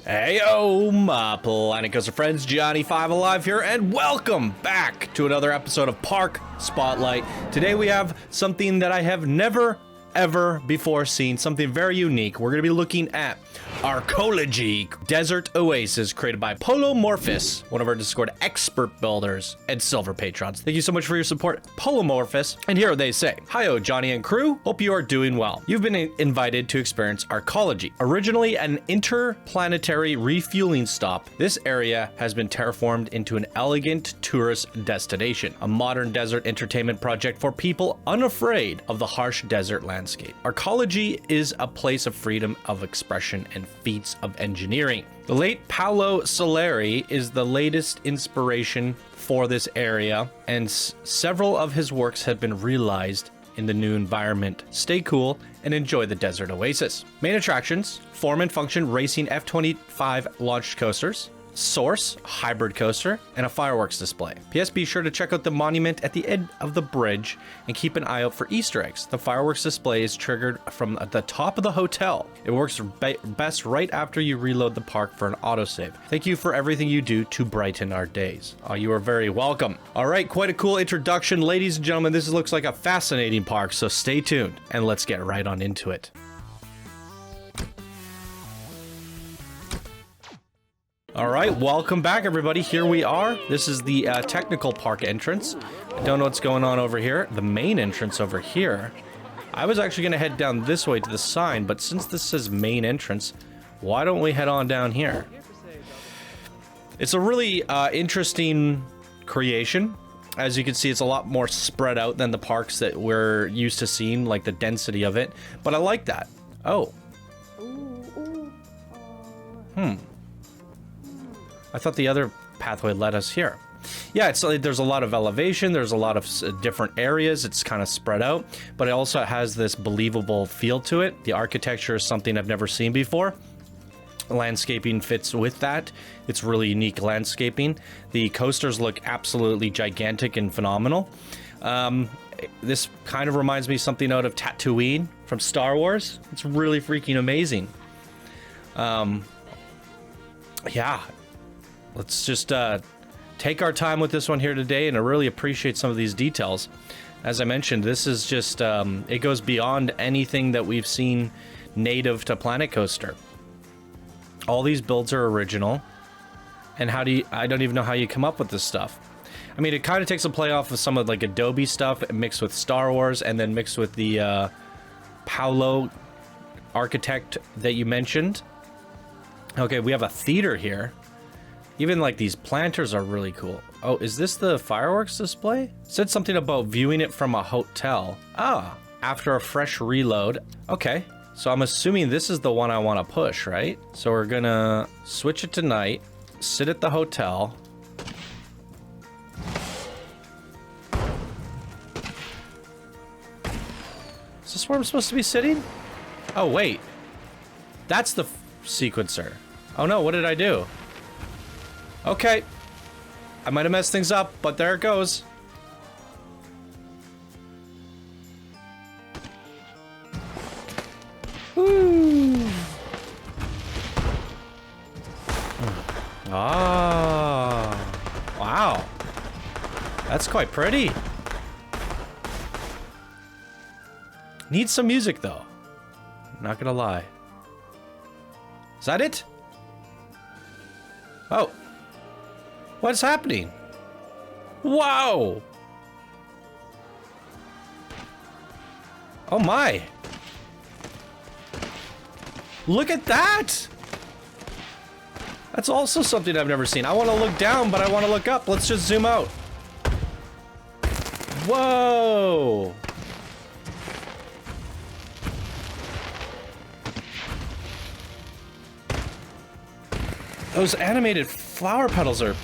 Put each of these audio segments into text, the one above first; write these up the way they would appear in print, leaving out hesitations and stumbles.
Heyo, my Planet Coaster friends, Johnny5 Alive here, and welcome back to another episode of Park Spotlight. Today we have something that I have never, ever before seen, something very unique. We're going to be looking at Arcology Desert Oasis, created by Polomorphis, one of our Discord expert builders and silver patrons. Thank you so much for your support, Polomorphis. And here they say, "Hiyo, Johnny and crew. Hope you are doing well. You've been invited to experience Arcology. Originally an interplanetary refueling stop, this area has been terraformed into an elegant tourist destination, a modern desert entertainment project for people unafraid of the harsh desert landscape. Arcology is a place of freedom of expression and feats of engineering. The late Paolo Soleri is the latest inspiration for this area, and several of his works have been realized in the new environment. Stay cool and enjoy the desert oasis. Main attractions: form and function racing F-25 launched coasters, Source hybrid coaster, and a fireworks display. P.S. Be sure to check out the monument at the end of the bridge and keep an eye out for Easter eggs. The fireworks display is triggered from the top of the hotel. It works best right after you reload the park for an autosave. Thank you for everything you do to brighten our days." Oh, you are very welcome. All right, quite a cool introduction, ladies and gentlemen. This looks like a fascinating park, so stay tuned and let's get right on into it. All right, welcome back, everybody. Here we are. This is the technical park entrance. I don't know what's going on over here. The main entrance over here. I was actually going to head down this way to the sign, but since this says main entrance, why don't we head on down here? It's a really interesting creation. As you can see, it's a lot more spread out than the parks that we're used to seeing, like the density of it. But I like that. Oh. I thought the other pathway led us here. Yeah, it's like there's a lot of elevation, there's a lot of different areas, it's kind of spread out, but it also has this believable feel to it. The architecture is something I've never seen before. Landscaping fits with that. It's really unique landscaping. The coasters look absolutely gigantic and phenomenal. This kind of reminds me of something out of Tatooine from Star Wars. It's really freaking amazing. Yeah. Let's just take our time with this one here today, and I really appreciate some of these details. As I mentioned, this is just, it goes beyond anything that we've seen native to Planet Coaster. All these builds are original, and I don't even know how you come up with this stuff. I mean, it kind of takes a play off of some of like Adobe stuff, mixed with Star Wars, and then mixed with the Paolo architect that you mentioned. Okay, we have a theater here. Even like these planters are really cool. Oh, is this the fireworks display? It said something about viewing it from a hotel. Ah, after a fresh reload. Okay, so I'm assuming this is the one I want to push, right? So we're gonna switch it to night, sit at the hotel. Is this where I'm supposed to be sitting? Oh, wait. That's the sequencer. Oh no, what did I do? Okay, I might have messed things up, but there it goes. Woo! Ah, wow. That's quite pretty. Needs some music though. Not gonna lie. Is that it? Oh. What's happening? Wow! Oh my! Look at that! That's also something I've never seen. I want to look down, but I want to look up. Let's just zoom out. Whoa! Those animated flower petals are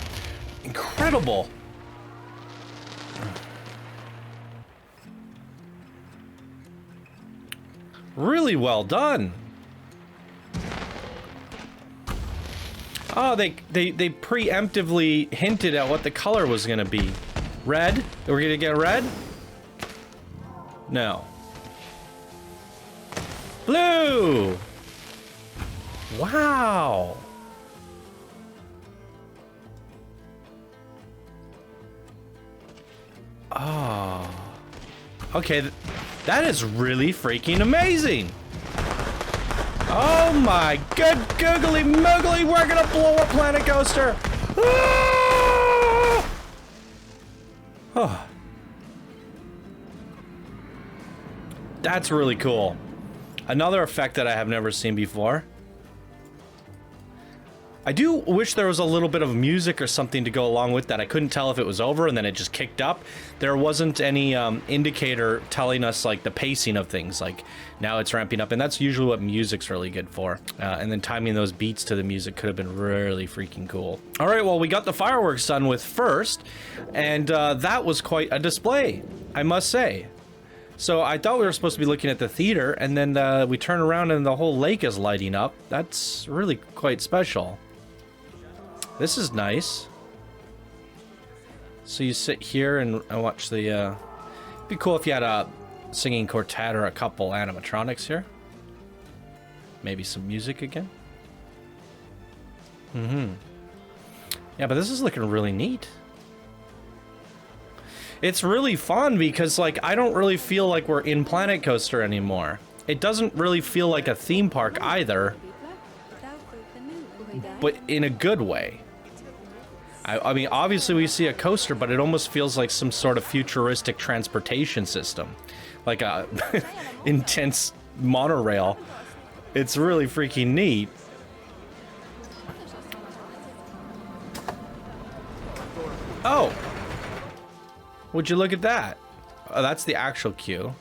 incredible. Really well done. Oh, they preemptively hinted at what the color was gonna be. Red? We're gonna get red? No. Blue! Wow! Okay, that is really freaking amazing. Oh my good googly moogly, we're gonna blow a planet coaster. Ah! Oh. That's really cool. Another effect that I have never seen before. I do wish there was a little bit of music or something to go along with that. I couldn't tell if it was over and then it just kicked up. There wasn't any indicator telling us like the pacing of things, like now it's ramping up, and that's usually what music's really good for. And then timing those beats to the music could have been really freaking cool. All right, well, we got the fireworks done with first, and that was quite a display, I must say. So I thought we were supposed to be looking at the theater, and then we turn around and the whole lake is lighting up. That's really quite special. This is nice. So you sit here and watch the, it'd be cool if you had a singing quartet or a couple animatronics here. Maybe some music again. Yeah, but this is looking really neat. It's really fun because, like, I don't really feel like we're in Planet Coaster anymore. It doesn't really feel like a theme park either, but in a good way. I mean, obviously we see a coaster, but it almost feels like some sort of futuristic transportation system. Like a intense monorail. It's really freaking neat. Oh! Would you look at that? Oh, that's the actual queue.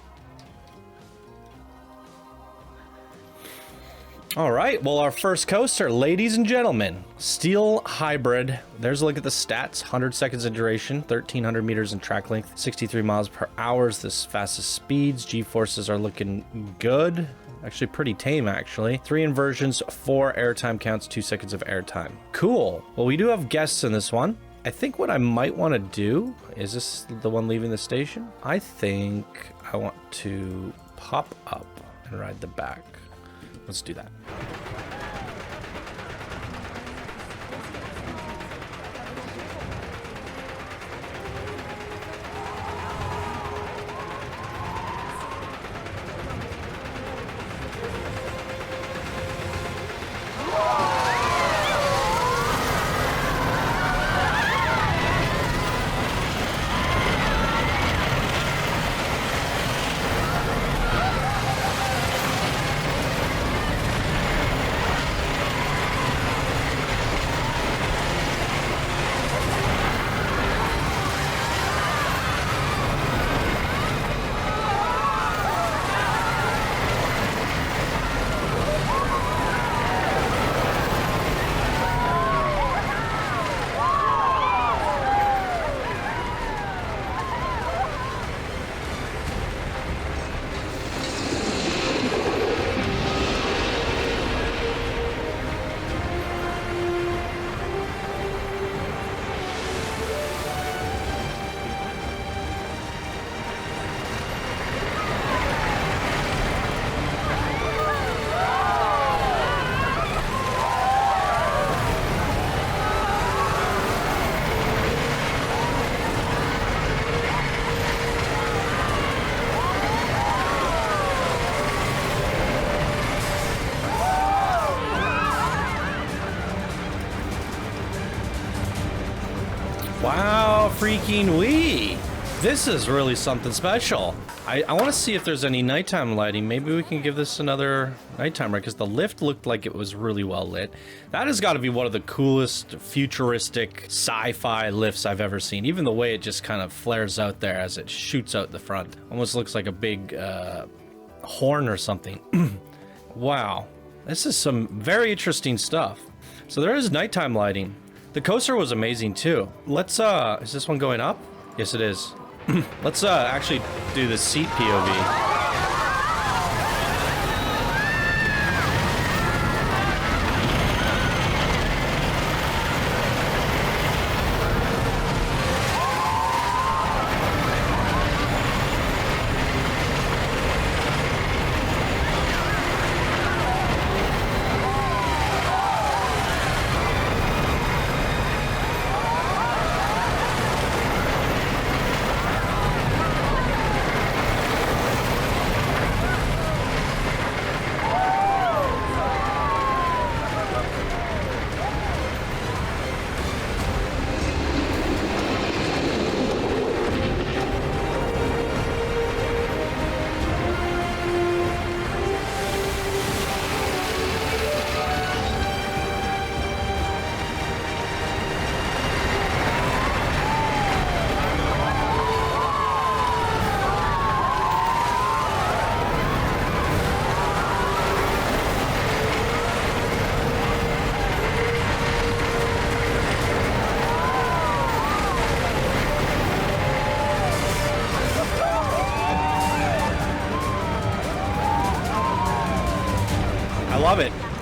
All right, well, our first coaster, ladies and gentlemen, Steel Hybrid. There's a look at the stats. 100 seconds in duration, 1,300 meters in track length, 63 miles per hour is the fastest speeds. G-forces are looking good. Actually, pretty tame, actually. 3 inversions, 4 airtime counts, 2 seconds of airtime. Cool. Well, we do have guests in this one. I think what I might want to do, is this the one leaving the station? I think I want to pop up and ride the back. Let's do that. Wow, freaking wee! This is really something special. I want to see if there's any nighttime lighting. Maybe we can give this another nighttime ride, because the lift looked like it was really well lit. That has got to be one of the coolest futuristic sci-fi lifts I've ever seen. Even the way it just kind of flares out there as it shoots out the front. Almost looks like a big horn or something. Wow, this is some very interesting stuff. So there is nighttime lighting. The coaster was amazing too. Let's is this one going up? Yes, it is. Let's actually do the seat POV.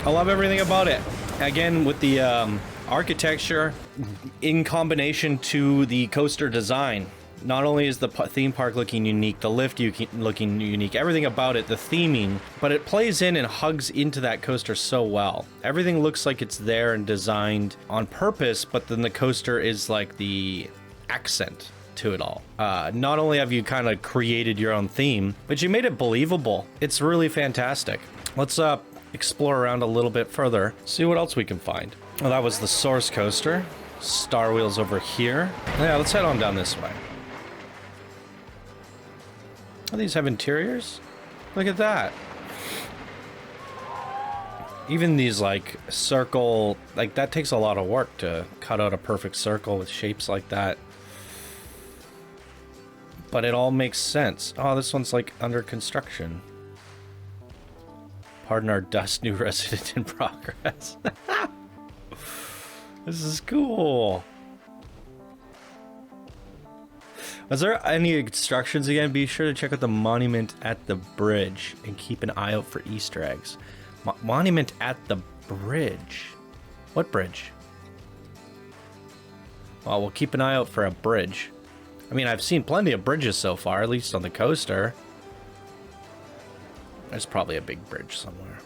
I love everything about it. Again, with the architecture in combination to the coaster design. Not only is the theme park looking unique, the lift looking unique, everything about it, the theming, but it plays in and hugs into that coaster so well. Everything looks like it's there and designed on purpose, but then the coaster is like the accent to it all. Not only have you kind of created your own theme, but you made it believable. It's really fantastic. Let's explore around a little bit further, see what else we can find. Well, that was the source coaster. Star Wheels over here. Yeah, let's head on down this way. Oh, these have interiors? Look at that. Even these, like, circle... Like, that takes a lot of work to cut out a perfect circle with shapes like that. But it all makes sense. Oh, this one's, like, under construction. Pardon our dust, new resident in progress. This is cool. Was there any instructions again? Be sure to check out the monument at the bridge and keep an eye out for Easter eggs. Monument at the bridge? What bridge? Well, we'll keep an eye out for a bridge. I mean, I've seen plenty of bridges so far, at least on the coaster. There's probably a big bridge somewhere.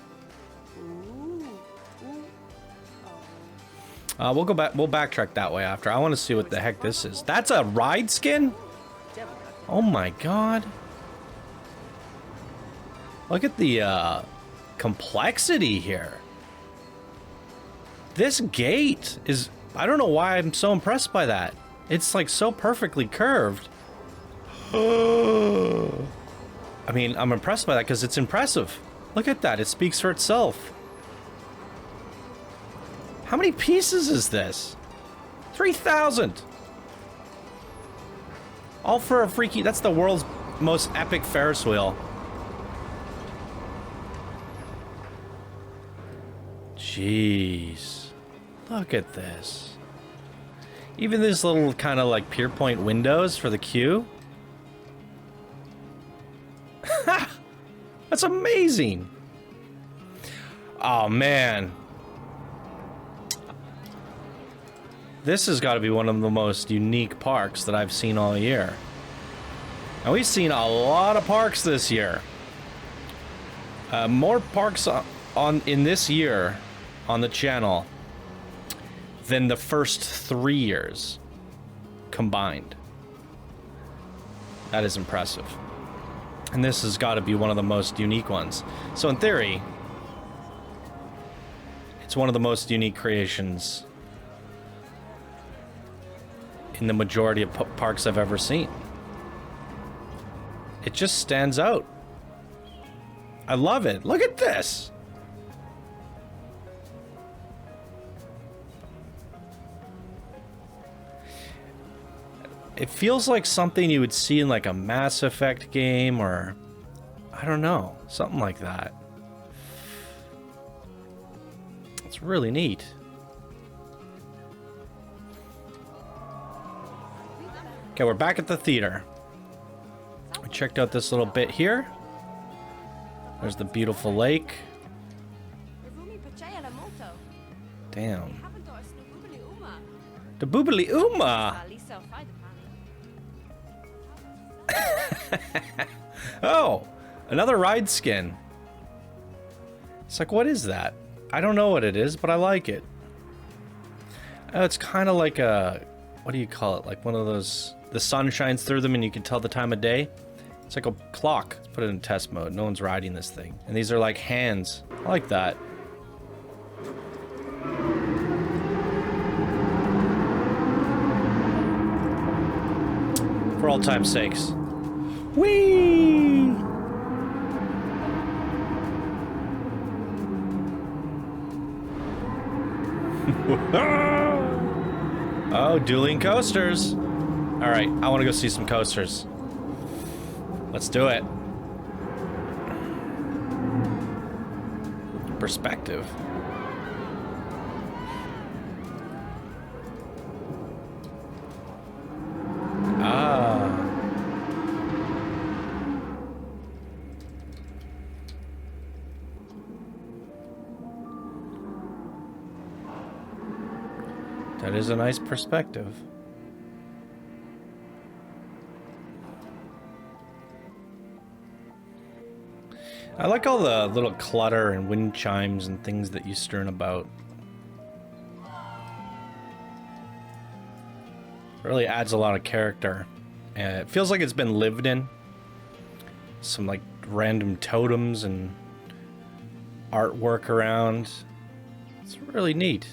We'll go back. We'll backtrack that way after. I want to see what the heck this is. That's a ride skin? Oh my god. Look at the complexity here. This gate is... I don't know why I'm so impressed by that. It's like so perfectly curved. I mean, I'm impressed by that because it's impressive. Look at that. It speaks for itself. How many pieces is this? 3,000. All for a freaky... That's the world's most epic Ferris wheel. Jeez. Look at this. Even this little kind of like pier point windows for the queue. That's amazing. Oh, man. This has got to be one of the most unique parks that I've seen all year. And we've seen a lot of parks this year. More parks in this year on the channel than the first 3 years combined. That is impressive. And this has got to be one of the most unique ones. So in theory, it's one of the most unique creations in the majority of parks I've ever seen. It just stands out. I love it. Look at this. It feels like something you would see in like a Mass Effect game or I don't know, something like that. It's really neat. Okay, we're back at the theater. We checked out this little bit here. There's the beautiful lake. Damn. The boobily Uma. Oh, another ride skin. It's like, what is that? I don't know what it is, but I like it. Oh, it's kind of like a, what do you call it? Like one of those, the sun shines through them and you can tell the time of day. It's like a clock. Let's put it in test mode. No one's riding this thing. And these are like hands. I like that. For all time's sakes. Whee! Oh, dueling coasters. All right, I want to go see some coasters. Let's do it. Perspective. Ah. That is a nice perspective. I like all the little clutter and wind chimes and things that you strewn about. It really adds a lot of character. And it feels like it's been lived in. Some like random totems and artwork around. It's really neat.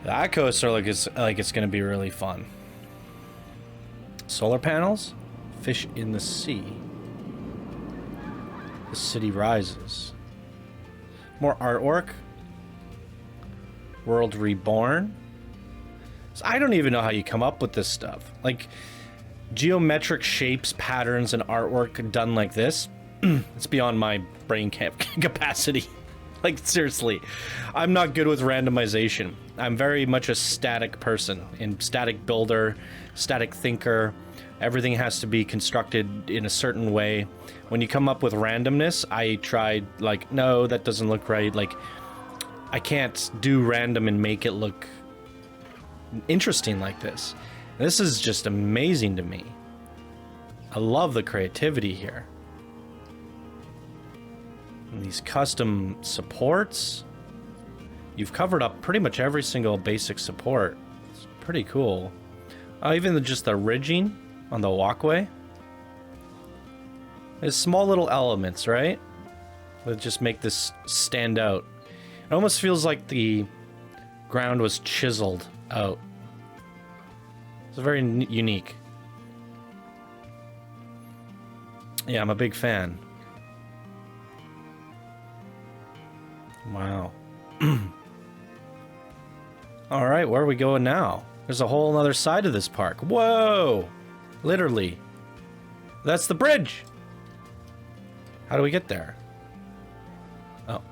That coaster looks like it's going to be really fun. Solar panels, fish in the sea. The city rises. More artwork. World reborn. So I don't even know how you come up with this stuff. Like geometric shapes, patterns, and artwork done like this. It's beyond my brain capacity. Like, seriously, I'm not good with randomization. I'm very much a static person, and static builder, static thinker. Everything has to be constructed in a certain way. When you come up with randomness, I tried, like, no, that doesn't look right. Like, I can't do random and make it look interesting like this. This is just amazing to me. I love the creativity here. And these custom supports. You've covered up pretty much every single basic support. It's pretty cool. Even just the ridging on the walkway. There's small little elements, right? That just make this stand out. It almost feels like the ground was chiseled out. It's very unique. Yeah, I'm a big fan. Wow. Alright, where are we going now? There's a whole other side of this park. Whoa! Literally. That's the bridge! How do we get there? Oh.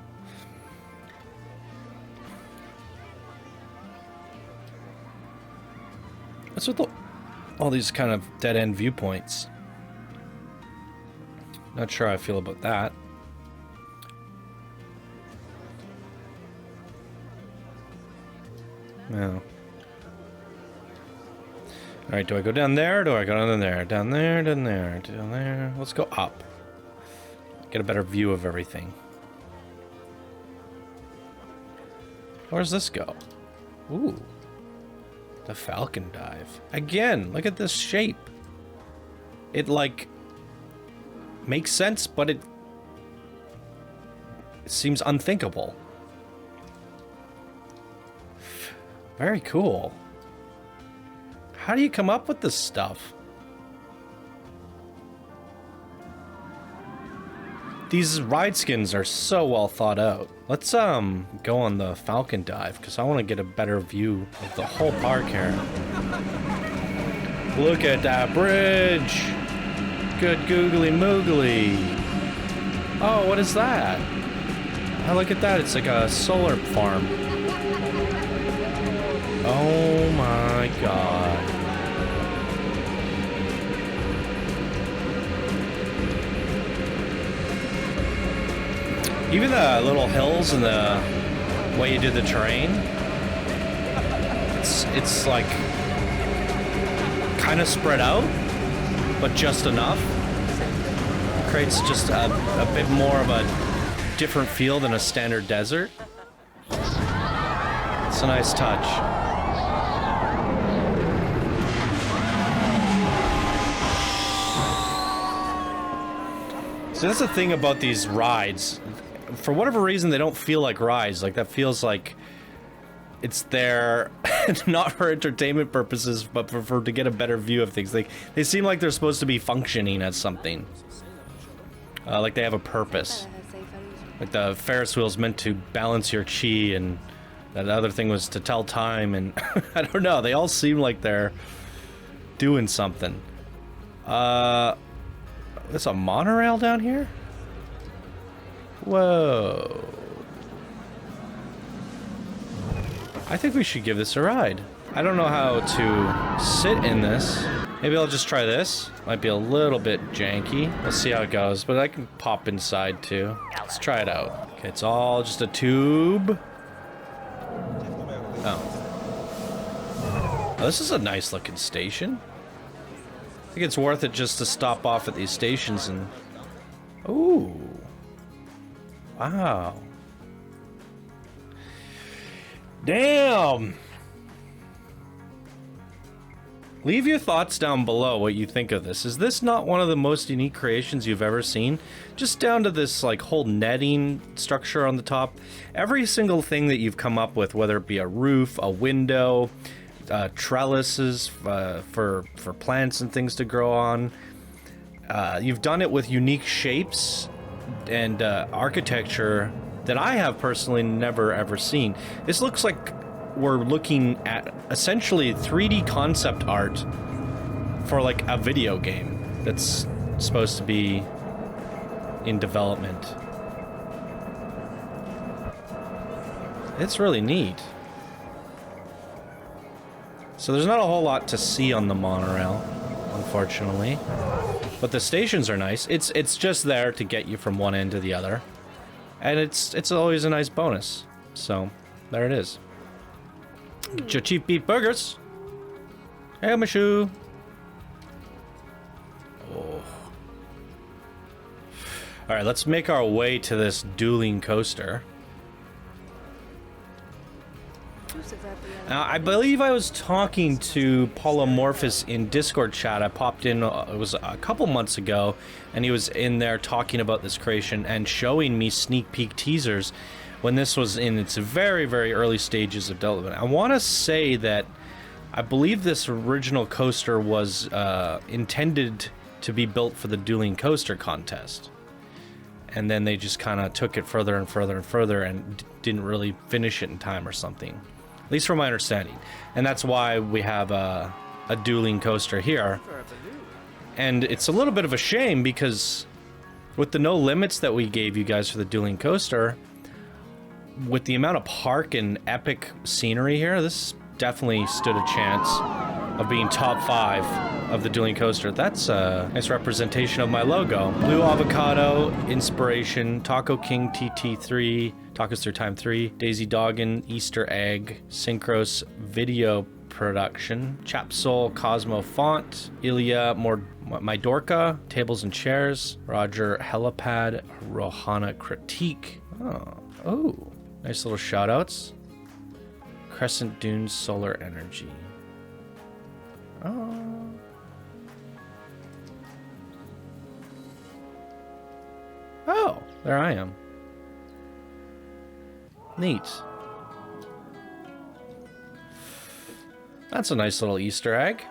What's with all these kind of dead-end viewpoints? Not sure how I feel about that. No. Alright, do I go down there or do I go down there? Down there, down there, down there. Let's go up. Get a better view of everything. Where does this go? Ooh. The Falcon Dive. Again, look at this shape. It, like, makes sense, but it seems unthinkable. Very cool. How do you come up with this stuff? These ride skins are so well thought out. Let's go on the Falcon Dive because I want to get a better view of the whole park here. Look at that bridge. Good googly moogly. Oh, what is that? Oh, look at that. It's like a solar farm. Oh my god. Even the little hills and the way you do the terrain, it's like kind of spread out, but just enough. Creates just a bit more of a different feel than a standard desert. It's a nice touch. So that's the thing about these rides. For whatever reason, they don't feel like rides. Like, that feels like it's there not for entertainment purposes, but for to get a better view of things. Like, they seem like they're supposed to be functioning as something. Like they have a purpose. Like the Ferris wheel's meant to balance your chi, and that other thing was to tell time, and I don't know. They all seem like they're doing something. There's a monorail down here? Whoa. I think we should give this a ride. I don't know how to sit in this. Maybe I'll just try this. Might be a little bit janky. We'll see how it goes, but I can pop inside too. Let's try it out. Okay, it's all just a tube. Oh, this is a nice looking station. I think it's worth it just to stop off at these stations and... Ooh. Wow. Damn. Leave your thoughts down below what you think of this. Is this not one of the most unique creations you've ever seen? Just down to this like whole netting structure on the top. Every single thing that you've come up with, whether it be a roof, a window, trellises for plants and things to grow on. You've done it with unique shapes and architecture that I have personally never ever seen. This looks like we're looking at essentially 3D concept art for like a video game that's supposed to be in development. It's really neat. So there's not a whole lot to see on the monorail, unfortunately. But the stations are nice. It's just there to get you from one end to the other. And it's always a nice bonus. So, there it is. Get your cheap beef burgers. Hey, my shoe. Oh. Alright, let's make our way to this dueling coaster. Now, I believe I was talking to Polomorphis in Discord chat. I popped in, it was a couple months ago, and he was in there talking about this creation and showing me sneak peek teasers when this was in its very, very early stages of development. I want to say that I believe this original coaster was intended to be built for the dueling coaster contest. And then they just kind of took it further and further and further and didn't really finish it in time or something. At least from my understanding. And that's why we have a dueling coaster here. And it's a little bit of a shame because with the no limits that we gave you guys for the dueling coaster, with the amount of park and epic scenery here, this definitely stood a chance of being top 5 of the dueling coaster. That's a nice representation of my logo. Blue Avocado, Inspiration, Taco King TT3, Tacos Through Time 3, Daisy Doggin, Easter Egg, Synchros Video Production, Chapsol, Cosmo Font, Ilya Mydorka, Tables and Chairs, Roger Helipad, Rohana Critique. Oh, nice little shout outs. Crescent Dunes Solar Energy. Oh, there I am. Neat. That's a nice little Easter egg.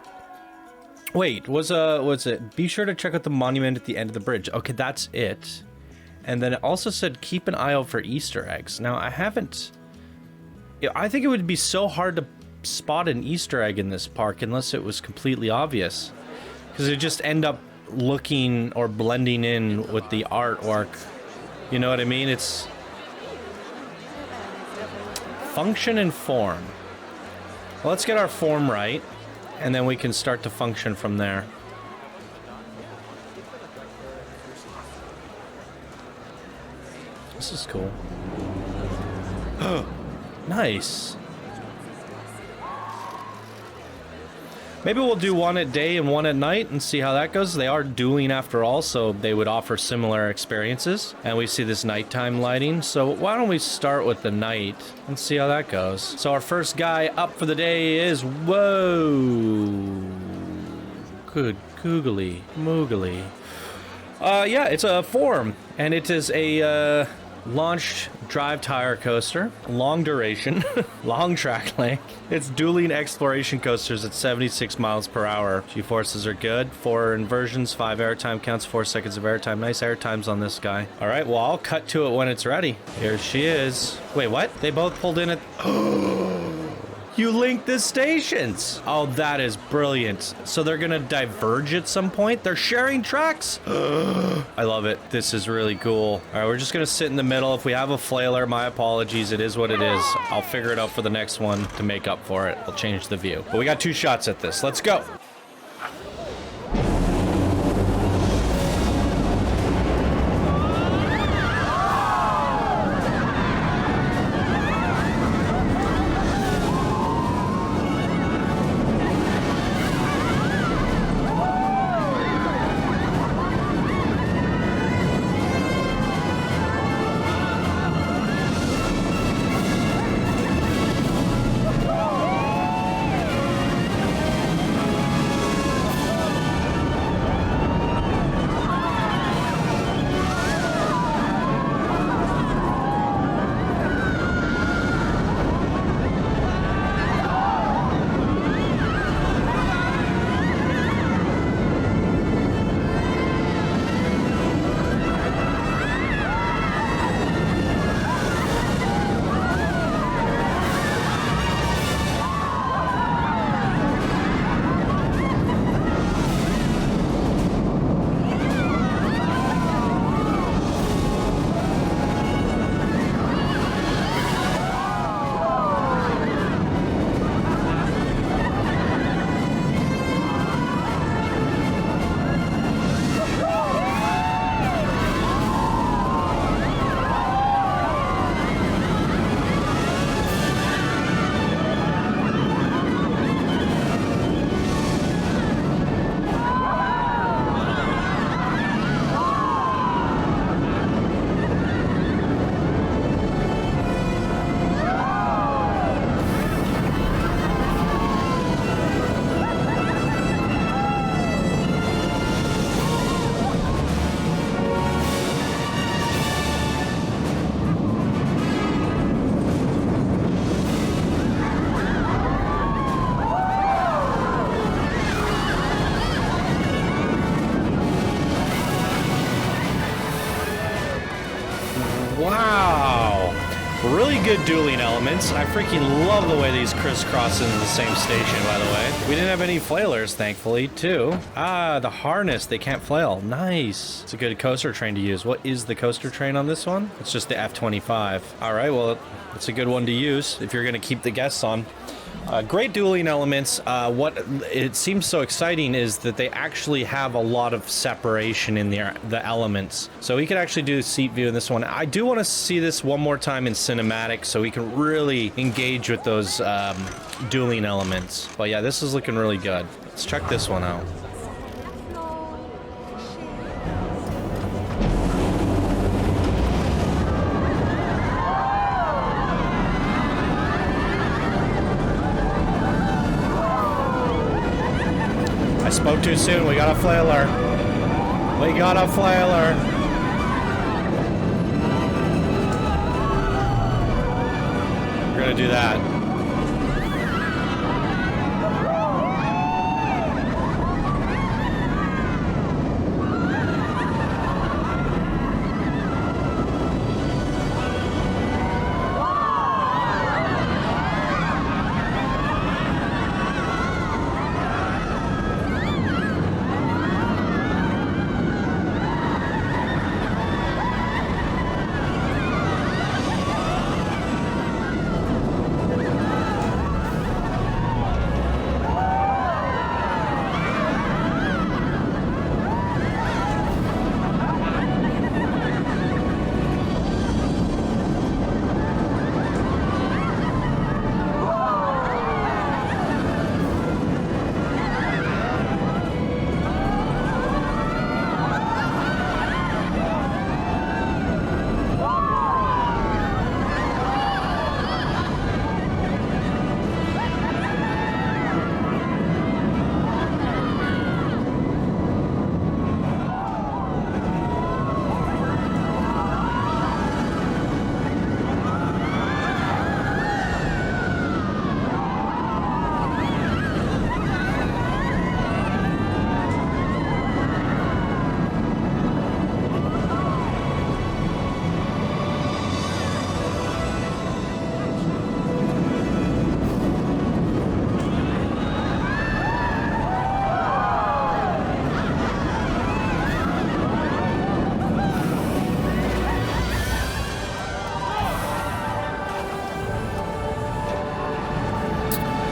Wait, was it? Be sure to check out the monument at the end of the bridge. Okay, that's it. And then it also said keep an eye out for Easter eggs. Now I haven't. I think it would be so hard to spot an Easter egg in this park unless it was completely obvious, because it just end up looking or blending in with the artwork. You know what I mean? It's function and form. Well, let's get our form right, and then we can start to function from there. This is cool. Nice. Maybe we'll do one at day and one at night and see how that goes. They are dueling after all, so they would offer similar experiences. And we see this nighttime lighting. So why don't we start with the night and see how that goes. So our first guy up for the day is, whoa. Good googly moogly. Yeah, it's a form, and it is a launched drive tire coaster, long duration, long track length. It's dueling exploration coasters at 76 miles per hour. G-forces are good. 4 inversions, 5 airtime counts, 4 seconds of airtime. Nice airtimes on this guy. All right, well, I'll cut to it when it's ready. Here she is. Wait, what? They both pulled in at... You linked the stations. Oh, that is brilliant. So they're gonna diverge at some point? They're sharing tracks? I love it. This is really cool. All right, we're just gonna sit in the middle. If we have a flailer, my apologies. It is what it is. I'll figure it out for the next one to make up for it. I'll change the view. But we got 2 shots at this. Let's go. Wow. Really good dueling elements. I freaking love the way these crisscross into the same station, by the way. We didn't have any flailers, thankfully, too. Ah, the harness. They can't flail. Nice. It's a good coaster train to use. What is the coaster train on this one? It's just the F-25. All right, well, it's a good one to use if you're going to keep the guests on. Great dueling elements. What it seems so exciting is that they actually have a lot of separation in the elements. So we could actually do seat view in this one. I do want to see this one more time in cinematic so we can really engage with those dueling elements. But yeah, this is looking really good. Let's check this one out. Spoke too soon. We got a flailer. We got a flailer. We're gonna do that.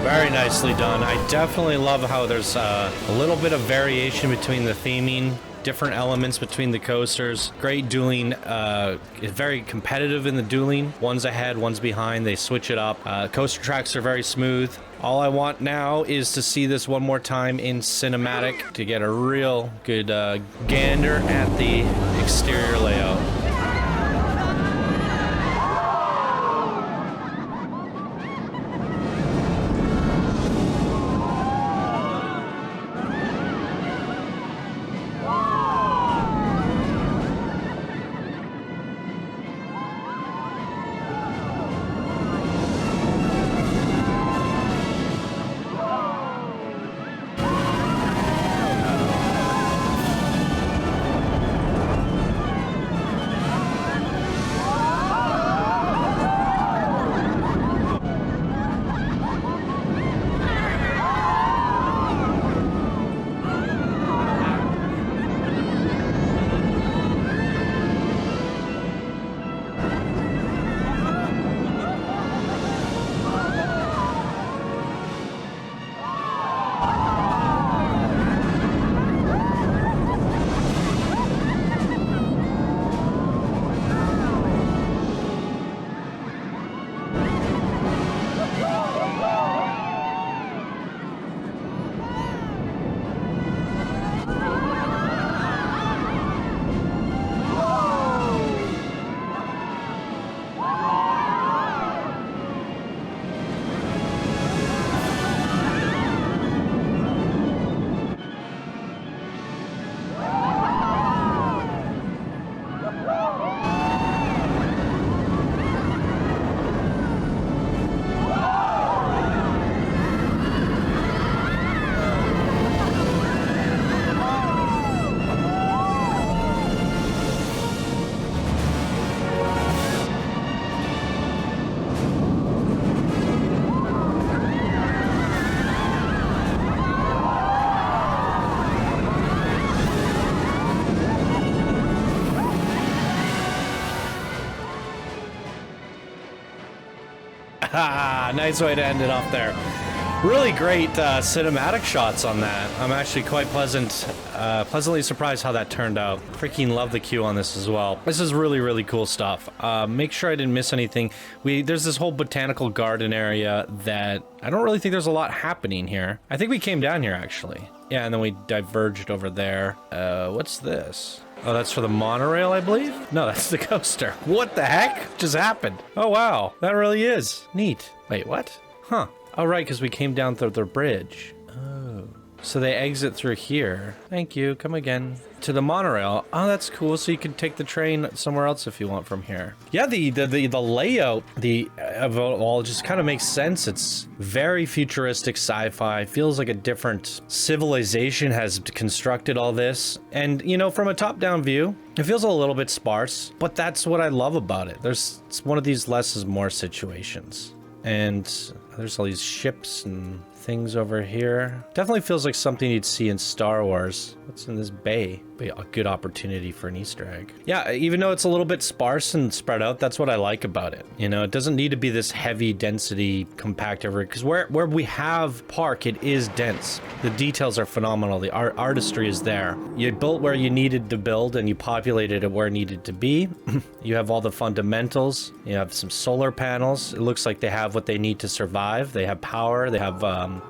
Very nicely done. I definitely love how there's a little bit of variation between the theming, different elements between the coasters. Great dueling, very competitive in the dueling. One's ahead, one's behind, they switch it up. Coaster tracks are very smooth. All I want now is to see this one more time in cinematic to get a real good gander at the exterior layout. Nice way to end it off there. Really great cinematic shots on that. I'm actually quite pleasantly surprised how that turned out. Freaking love the queue on this as well. This is really, really cool stuff. Make sure I didn't miss anything. There's this whole botanical garden area that I don't really think there's a lot happening here. I think we came down here actually. Yeah, and then we diverged over there. What's this? Oh, that's for the monorail, I believe? No, that's the coaster. What the heck just happened? Oh, wow. That really is neat. Wait, what? Huh. Oh, right, because we came down through the bridge. Oh. So they exit through here. Thank you. Come again. To the monorail. Oh, that's cool. So you can take the train somewhere else if you want from here. Yeah, the layout of it all just kind of makes sense. It's very futuristic sci-fi. Feels like a different civilization has constructed all this. And, you know, from a top-down view, it feels a little bit sparse, but that's what I love about it. It's one of these less is more situations. And there's all these ships and things over here. Definitely feels like something you'd see in Star Wars. What's in this bay? Be a good opportunity for an Easter egg. Yeah, even though it's a little bit sparse and spread out, that's what I like about it. You know, it doesn't need to be this heavy density compact everywhere, because where we have park, it is dense. The details are phenomenal. The artistry is there. You built where you needed to build and you populated it where it needed to be. You have all the fundamentals. You have some solar panels. It looks like they have what they need to survive. They have power. They have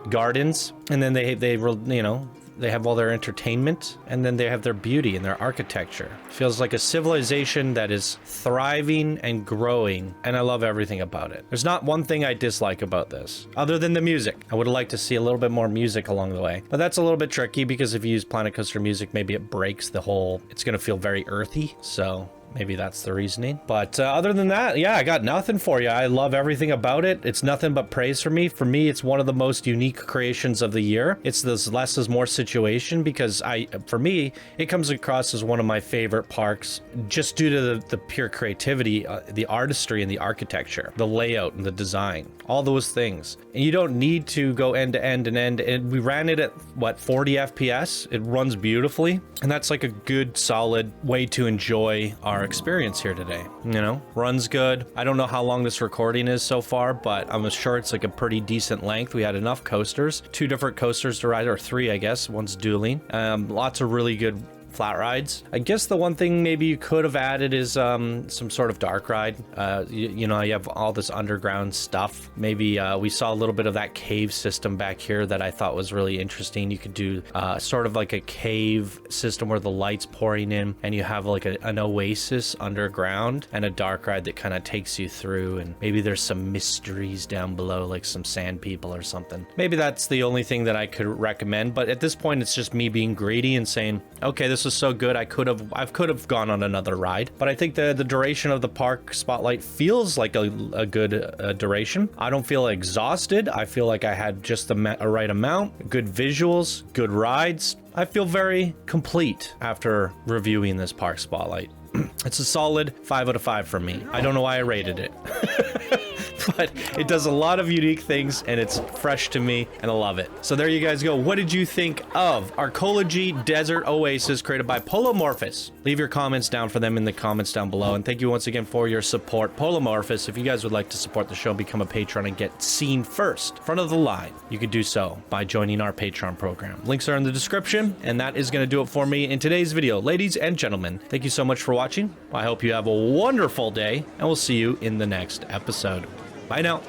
gardens, and then they you know, they have all their entertainment, and then they have their beauty and their architecture. Feels like a civilization that is thriving and growing, and I love everything about it. There's not one thing I dislike about this, other than the music. I would have liked to see a little bit more music along the way, but that's a little bit tricky because if you use Planet Coaster music, maybe it breaks the whole, it's going to feel very earthy, so maybe that's the reasoning. But other than that, yeah, I got nothing for you. I love everything about it. It's nothing but praise for me. For me, it's one of the most unique creations of the year. It's this less is more situation because for me, it comes across as one of my favorite parks just due to the pure creativity, the artistry and the architecture, the layout and the design, all those things. And you don't need to go end to end and end. And we ran it at what, 40 FPS? It runs beautifully. And that's like a good solid way to enjoy our experience here today. You know, runs good. I don't know how long this recording is so far, but I'm sure it's like a pretty decent length. We had enough coasters, 2 different coasters to ride, or 3, I guess. One's dueling. Lots of really good flat rides. I guess the one thing maybe you could have added is some sort of dark ride. You know, you have all this underground stuff. Maybe we saw a little bit of that cave system back here that I thought was really interesting. You could do sort of like a cave system where the light's pouring in and you have like an oasis underground and a dark ride that kind of takes you through, and maybe there's some mysteries down below, like some sand people or something. Maybe that's the only thing that I could recommend, but at this point it's just me being greedy and saying, okay, this was so good, I could have gone on another ride. But I think the duration of the park spotlight feels like a good duration. I don't feel exhausted. I feel like I had just the right amount, good visuals, good rides. I feel very complete after reviewing this park spotlight. It's a solid 5 out of 5 for me. I don't know why I rated it. But it does a lot of unique things and it's fresh to me and I love it. So there you guys go. What did you think of Arcology Desert Oasis created by Polomorphis? Leave your comments down for them in the comments down below. And thank you once again for your support. Polomorphis, if you guys would like to support the show, become a patron and get seen first, front of the line, you could do so by joining our Patreon program. Links are in the description, and that is going to do it for me in today's video. Ladies and gentlemen, thank you so much for watching. I hope you have a wonderful day, and we'll see you in the next episode. Bye now.